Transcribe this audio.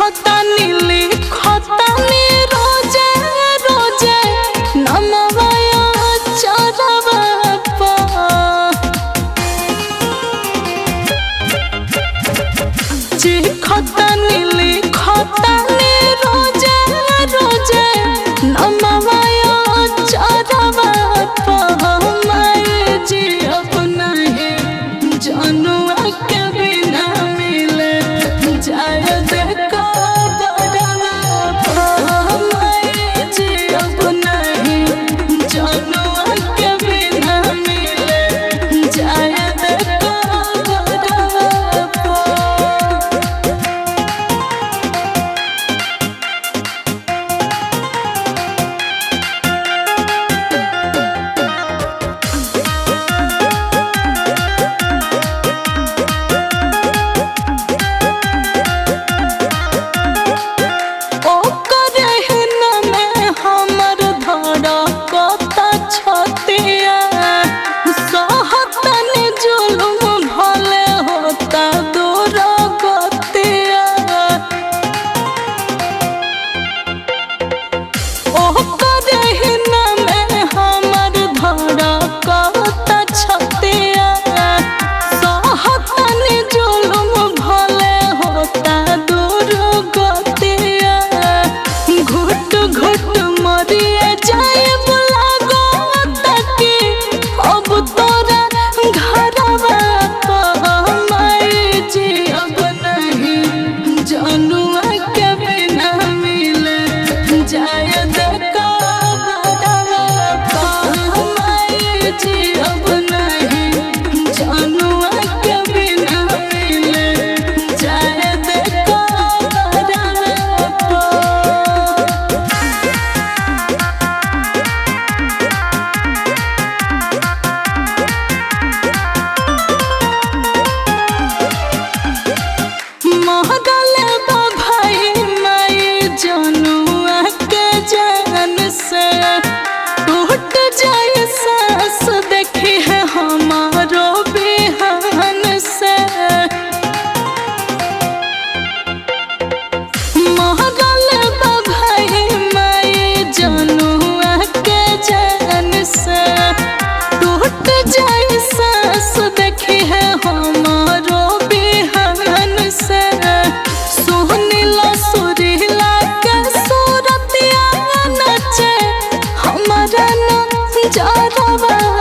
खतानी लिखतानी रोजे रोजे नमवाया चरवा पा जी खतानी लिखतानी रोजे रोजे नमवाया चरवा पा मैं जी अब नहीं जनुआ के बिना मिले जाए देखा बड़वा पा मैं जी अब नहीं जनुआ के बिना मिले जाए देखा बड़वा पा। हमारा ना जा रहा